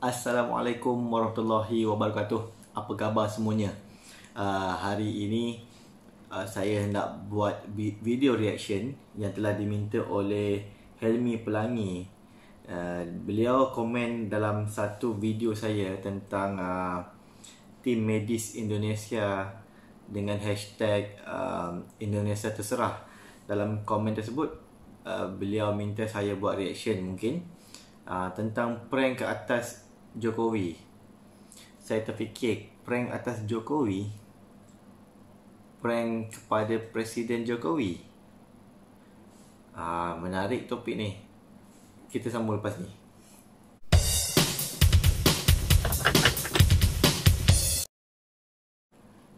Assalamualaikum warahmatullahi wabarakatuh. Apa khabar semuanya? Hari ini saya hendak buat video reaction yang telah diminta oleh Helmi Pelangi. Beliau komen dalam satu video saya tentang tim medis Indonesia dengan hashtag Indonesia Terserah. Dalam komen tersebut beliau minta saya buat reaction mungkin tentang prank ke atas Jokowi. Saya terfikir, prank atas Jokowi, prank kepada Presiden Jokowi. Menarik topik ni. Kita sambung lepas ni.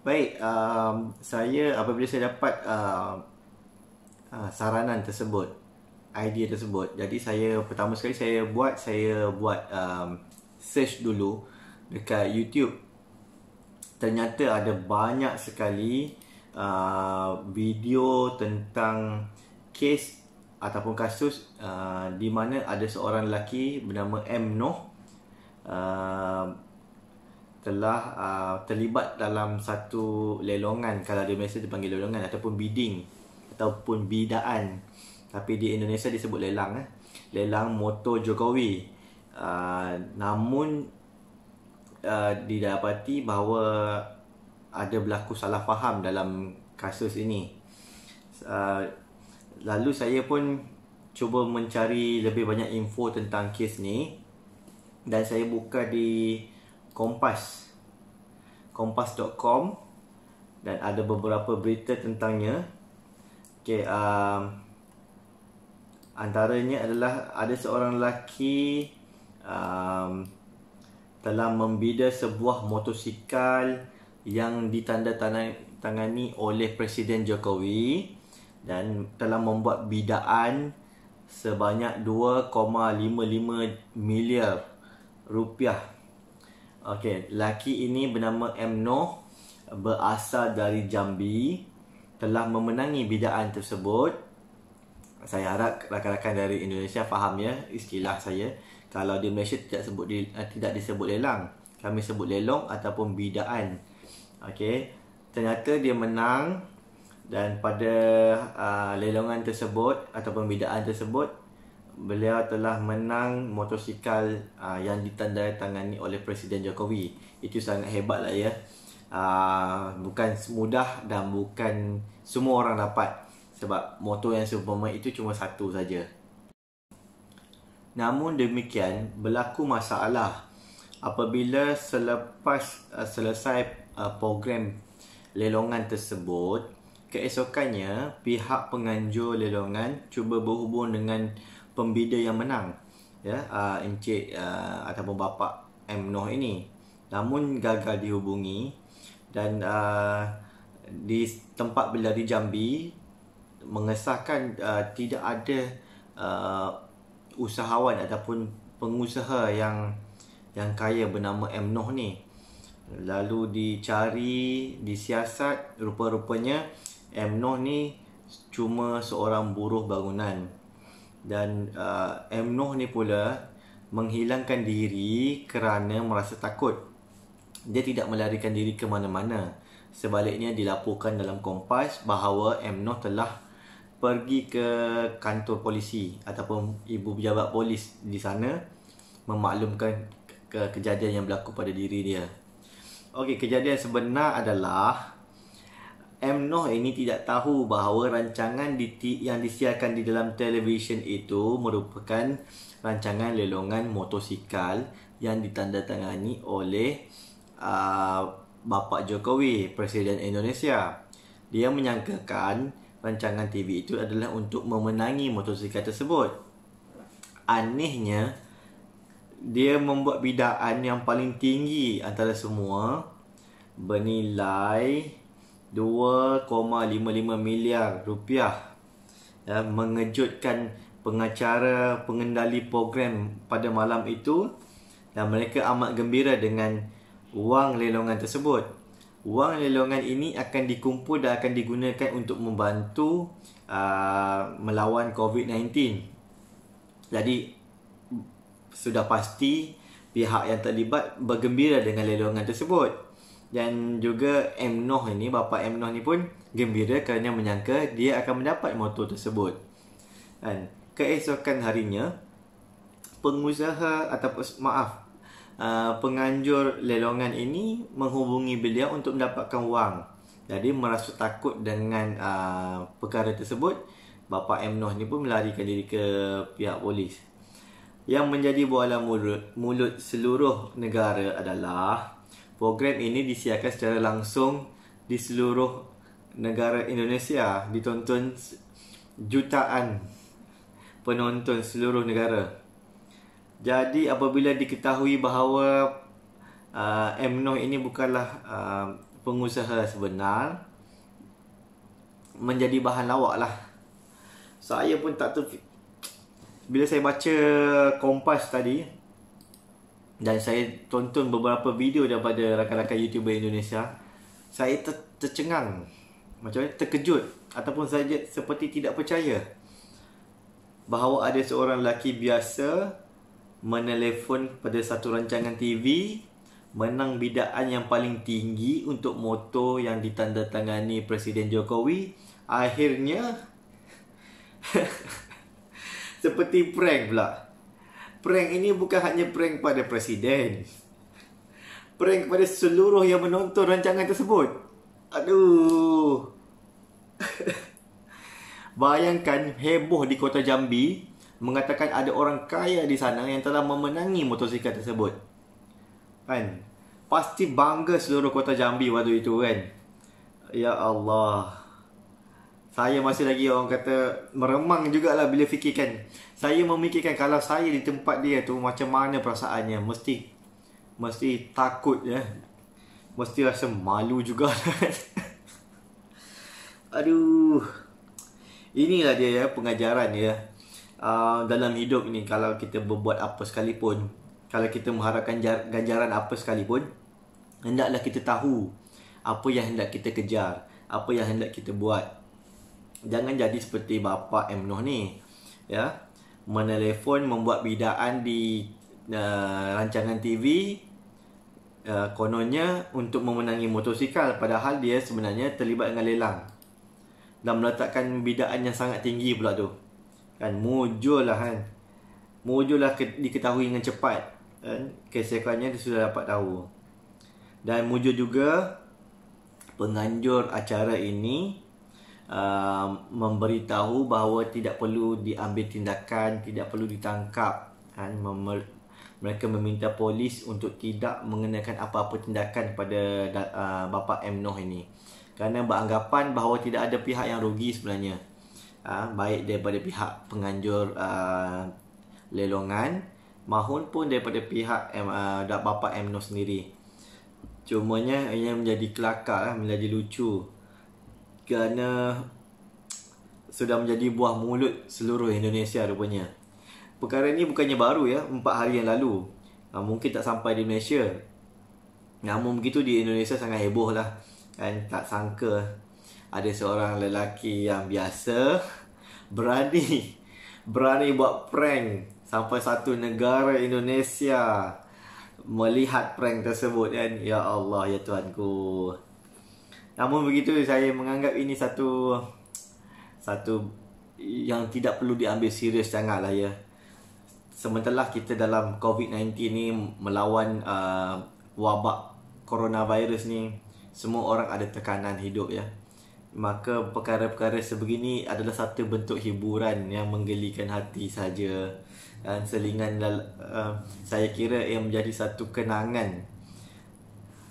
Baik, saya apabila saya dapat saranan tersebut, idea tersebut, jadi saya pertama sekali saya buat search dulu dekat YouTube. Ternyata ada banyak sekali video tentang kes ataupun kasus di mana ada seorang lelaki bernama M. Noh telah terlibat dalam satu lelongan. Kalau di Malaysia dipanggil lelongan ataupun bidding ataupun bidaan, tapi di Indonesia disebut lelang. Lelang motor Jokowi. Namun didapati bahawa ada berlaku salah faham dalam kasus ini. Lalu saya pun cuba mencari lebih banyak info tentang kes ni, dan saya buka di kompas.com dan ada beberapa berita tentangnya. Okay, antaranya adalah ada seorang lelaki telah membida sebuah motosikal yang ditandatangani oleh Presiden Jokowi dan telah membuat bidaan sebanyak 2,55 miliar rupiah. Okey, lelaki ini bernama M. Noh, berasal dari Jambi, telah memenangi bidaan tersebut. Saya harap rakan-rakan dari Indonesia faham ya istilah saya. Kalau di Malaysia tidak disebut lelang, kami sebut lelong ataupun bidaan. Okey, ternyata dia menang, dan pada lelongan tersebut ataupun bidaan tersebut, beliau telah menang motosikal yang ditandatangani oleh Presiden Jokowi. Itu sangat hebat lah ya. Bukan mudah dan bukan semua orang dapat, sebab motor yang seumpama itu cuma satu saja. Namun demikian, berlaku masalah apabila selepas selesai program lelongan tersebut, keesokannya pihak penganjur lelongan cuba berhubung dengan pembida yang menang, ya, Encik ataupun Bapa M. Noh ini. Namun gagal dihubungi, dan di tempat beliau di Jambi mengesahkan tidak ada usahawan ataupun pengusaha yang kaya bernama M. Noh ni. Lalu dicari, disiasat, rupa-rupanya M. Noh ni cuma seorang buruh bangunan. Dan M. Noh ni pula menghilangkan diri kerana merasa takut. Dia tidak melarikan diri ke mana-mana. Sebaliknya dilaporkan dalam Kompas bahawa M. Noh telah pergi ke kantor polisi ataupun ibu pejabat polis di sana memaklumkan kejadian yang berlaku pada diri dia. Okey, kejadian sebenar adalah M. Noh ini tidak tahu bahawa rancangan yang disiarkan di dalam televisyen itu merupakan rancangan lelongan motosikal yang ditandatangani oleh Bapa Jokowi, Presiden Indonesia. Dia menyangkakan rancangan TV itu adalah untuk memenangi motosikal tersebut. Anehnya, dia membuat bidaan yang paling tinggi antara semua, bernilai 2,55 miliar rupiah. Ya, mengejutkan pengacara pengendali program pada malam itu, dan mereka amat gembira dengan wang lelongan tersebut. Wang lelongan ini akan dikumpul dan akan digunakan untuk membantu melawan COVID-19. Jadi sudah pasti pihak yang terlibat bergembira dengan lelongan tersebut. Dan juga M. Noh ini, bapa M. Noh ni pun gembira kerana menyangka dia akan mendapat motor tersebut. Dan keesokan harinya, pengusaha atau penganjur lelongan ini menghubungi beliau untuk mendapatkan wang. Jadi merasa takut dengan perkara tersebut, bapa M. Noh ni pun melarikan diri ke pihak polis. Yang menjadi bualan mulut seluruh negara adalah program ini disiarkan secara langsung di seluruh negara Indonesia, ditonton jutaan penonton seluruh negara. Jadi apabila diketahui bahawa M. Noh ini bukanlah pengusaha sebenar, menjadi bahan lawak lah. Saya pun tak terfikir. Bila saya baca Kompas tadi dan saya tonton beberapa video daripada rakan-rakan YouTuber Indonesia, saya tercengang, macam mana, terkejut ataupun saja seperti tidak percaya bahawa ada seorang lelaki biasa menelefon pada satu rancangan TV, menang bidaan yang paling tinggi untuk motor yang ditandatangani Presiden Jokowi. Akhirnya seperti prank pula. Prank ini bukan hanya prank pada Presiden, prank pada seluruh yang menonton rancangan tersebut. Aduh. Bayangkan heboh di kota Jambi mengatakan ada orang kaya di sana yang telah memenangi motosikal tersebut. Kan? Pasti bangga seluruh kota Jambi waktu itu kan. Ya Allah. Saya masih lagi orang kata meremang jugalah bila fikirkan. Saya memikirkan kalau saya di tempat dia tu macam mana perasaannya. Mesti takut ya. Mesti rasa malu juga. Aduh. Inilah dia ya, pengajaran ya. Dalam hidup ni, kalau kita berbuat apa sekalipun, kalau kita mengharapkan ganjaran apa sekalipun, hendaklah kita tahu apa yang hendak kita kejar, apa yang hendak kita buat. Jangan jadi seperti bapa M. Noh ni ya, menelefon, membuat bidaan di rancangan TV, kononnya untuk memenangi motosikal, padahal dia sebenarnya terlibat dengan lelang dan meletakkan bidaan yang sangat tinggi pula tu. Kan mujur lah diketahui dengan cepat kan, keesokannya dia sudah dapat tahu. Dan mujur juga penganjur acara ini memberitahu bahawa tidak perlu diambil tindakan, tidak perlu ditangkap kan. Mereka meminta polis untuk tidak mengenakan apa-apa tindakan kepada bapa M. Noh ini, kerana beranggapan bahawa tidak ada pihak yang rugi sebenarnya, baik daripada pihak penganjur lelongan maupun daripada pihak bapa M. Noh sendiri. Cumanya ia menjadi kelakar, menjadi lucu, kerana sudah menjadi buah mulut seluruh Indonesia rupanya. Perkara ini bukannya baru ya, 4 hari yang lalu. Mungkin tak sampai di Malaysia, namun begitu di Indonesia sangat heboh lah kan. Tak sangka ada seorang lelaki yang biasa berani buat prank sampai satu negara Indonesia melihat prank tersebut kan. Ya Allah, ya Tuhanku. Namun begitu, saya menganggap ini satu yang tidak perlu diambil serius sangat lah ya. Sementara kita dalam COVID-19 ni melawan wabak coronavirus ni, semua orang ada tekanan hidup ya. Maka perkara-perkara sebegini adalah satu bentuk hiburan yang menggelikan hati saja. Dan selingan saya kira ia menjadi satu kenangan.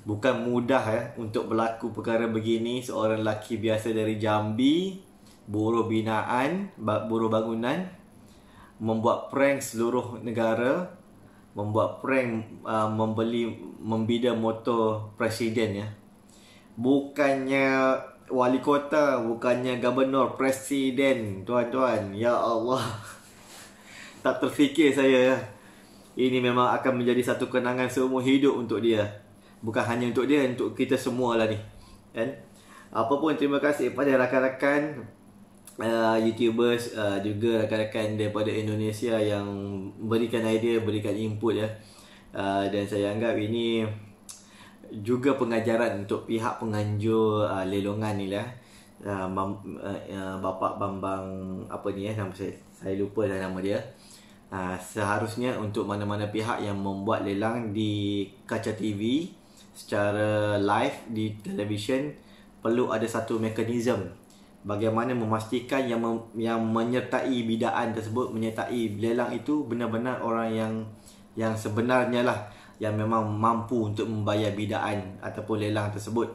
Bukan mudah ya untuk berlaku perkara begini. Seorang lelaki biasa dari Jambi, buruh binaan, buruh bangunan, membuat prank seluruh negara, membuat prank membida motor presiden ya. Bukannya wali kota, bukannya gubernur, presiden, tuan-tuan. Ya Allah. Tak terfikir saya ya. Ini memang akan menjadi satu kenangan seumur hidup untuk dia. Bukan hanya untuk dia, untuk kita semua lah ni kan. Apapun, terima kasih kepada rakan-rakan YouTubers, juga rakan-rakan daripada Indonesia yang berikan idea, berikan input ya. Dan saya anggap ini juga pengajaran untuk pihak penganjur lelongan ni lah. Bapak Bambang apa ni nama saya lupa dah nama dia. Seharusnya untuk mana-mana pihak yang membuat lelang di kaca TV secara live di televisyen, perlu ada satu mekanisme bagaimana memastikan yang menyertai bidaan tersebut, menyertai lelang itu benar-benar orang yang sebenarnya lah, yang memang mampu untuk membayar bidaan ataupun lelang tersebut.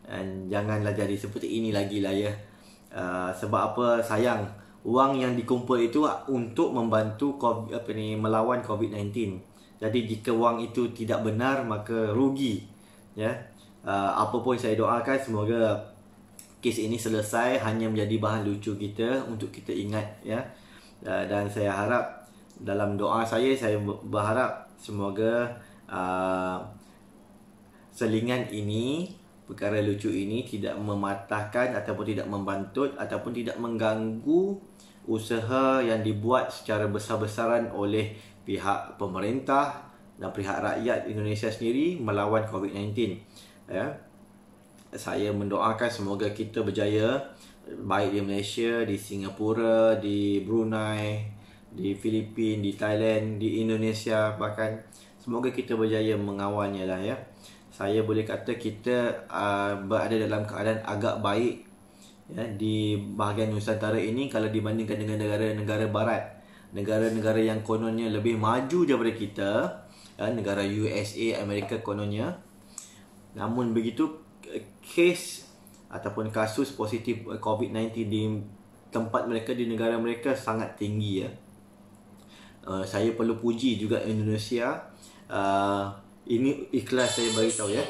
Dan janganlah jadi seperti ini lagi lah ya. Sebab apa? Sayang, wang yang dikumpul itu untuk membantu melawan COVID-19. Jadi jika wang itu tidak benar, maka rugi ya. Apa pun saya doakan semoga kes ini selesai, hanya menjadi bahan lucu kita untuk kita ingat ya. Dan saya harap dalam doa saya berharap semoga selingan ini, perkara lucu ini tidak mematahkan ataupun tidak membantut ataupun tidak mengganggu usaha yang dibuat secara besar-besaran oleh pihak pemerintah dan pihak rakyat Indonesia sendiri melawan COVID-19 ya. Saya mendoakan semoga kita berjaya, baik di Malaysia, di Singapura, di Brunei, di Filipina, di Thailand, di Indonesia bahkan. Semoga kita berjaya mengawalnya lah ya. Saya boleh kata kita berada dalam keadaan agak baik ya, di bahagian Nusantara ini kalau dibandingkan dengan negara-negara barat. Negara-negara yang kononnya lebih maju daripada kita ya, negara USA, Amerika kononnya. Namun begitu, kes ataupun kasus positif COVID-19 di tempat mereka, di negara mereka sangat tinggi ya. Saya perlu puji juga Indonesia. Ini ikhlas saya beritahu ya.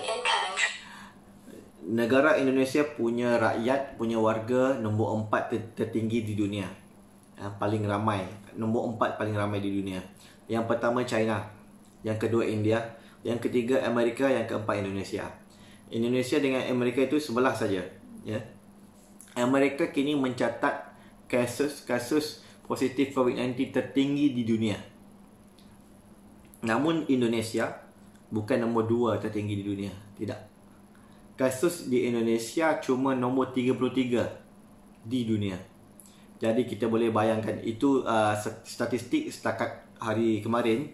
Negara Indonesia punya rakyat, punya warga nombor 4 tertinggi di dunia. Paling ramai, nombor 4 paling ramai di dunia. Yang pertama China, yang kedua India, yang ketiga Amerika, yang keempat Indonesia. Indonesia dengan Amerika itu sebelah saja ya. Amerika kini mencatat kasus positif COVID-19 tertinggi di dunia. Namun Indonesia bukan nombor 2 tertinggi di dunia. Tidak. Kasus di Indonesia cuma nombor 33 di dunia. Jadi kita boleh bayangkan itu statistik setakat hari kemarin.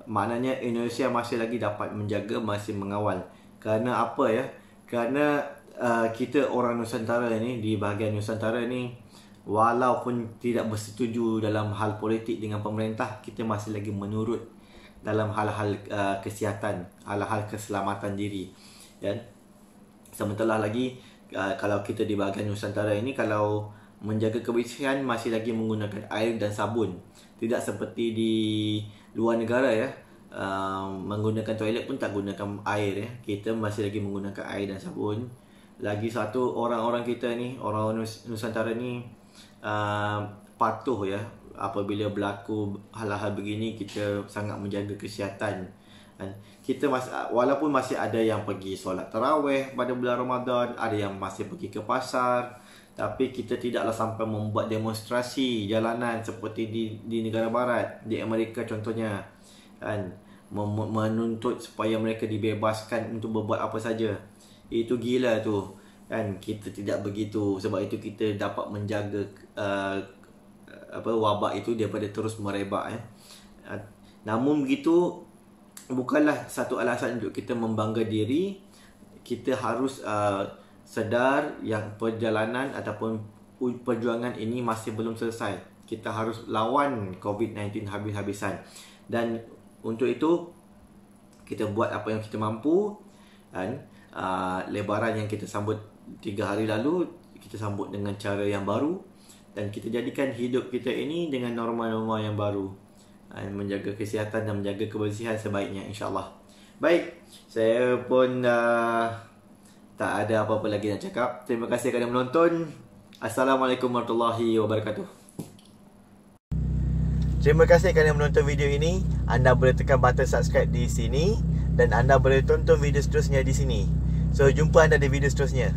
Maknanya Indonesia masih lagi dapat menjaga, masih mengawal. Kerana apa ya? Kerana kita orang Nusantara ni, di bahagian Nusantara ni, walaupun tidak bersetuju dalam hal politik dengan pemerintah, kita masih lagi menurut dalam hal-hal kesihatan, hal-hal keselamatan diri ya. Sementara lagi kalau kita di bahagian Nusantara ini, kalau menjaga kebersihan masih lagi menggunakan air dan sabun. Tidak seperti di luar negara ya, menggunakan toilet pun tak gunakan air ya. Kita masih lagi menggunakan air dan sabun. Lagi satu, orang-orang kita ni, orang Nusantara ni patuh ya. Apabila berlaku hal-hal begini, kita sangat menjaga kesihatan. Kita walaupun masih ada yang pergi solat tarawih pada bulan Ramadan, ada yang masih pergi ke pasar, tapi kita tidaklah sampai membuat demonstrasi jalanan seperti di negara barat, di Amerika contohnya kan, menuntut supaya mereka dibebaskan untuk berbuat apa saja. Itu gila tu kan. Kita tidak begitu. Sebab itu kita dapat menjaga wabak itu daripada terus merebak ya. Namun begitu, bukanlah satu alasan untuk kita membangga diri. Kita harus sedar yang perjalanan ataupun perjuangan ini masih belum selesai. Kita harus lawan COVID-19 habis-habisan. Dan untuk itu kita buat apa yang kita mampu kan. Lebaran yang kita sambut 3 hari lalu, kita sambut dengan cara yang baru, dan kita jadikan hidup kita ini dengan norma-norma yang baru, menjaga kesihatan dan menjaga kebersihan sebaiknya, insyaAllah. Baik, saya pun tak ada apa-apa lagi nak cakap. Terima kasih kerana menonton. Assalamualaikum warahmatullahi wabarakatuh. Terima kasih kerana menonton video ini. Anda boleh tekan button subscribe di sini, dan anda boleh tonton video seterusnya di sini. So, jumpa anda di video seterusnya.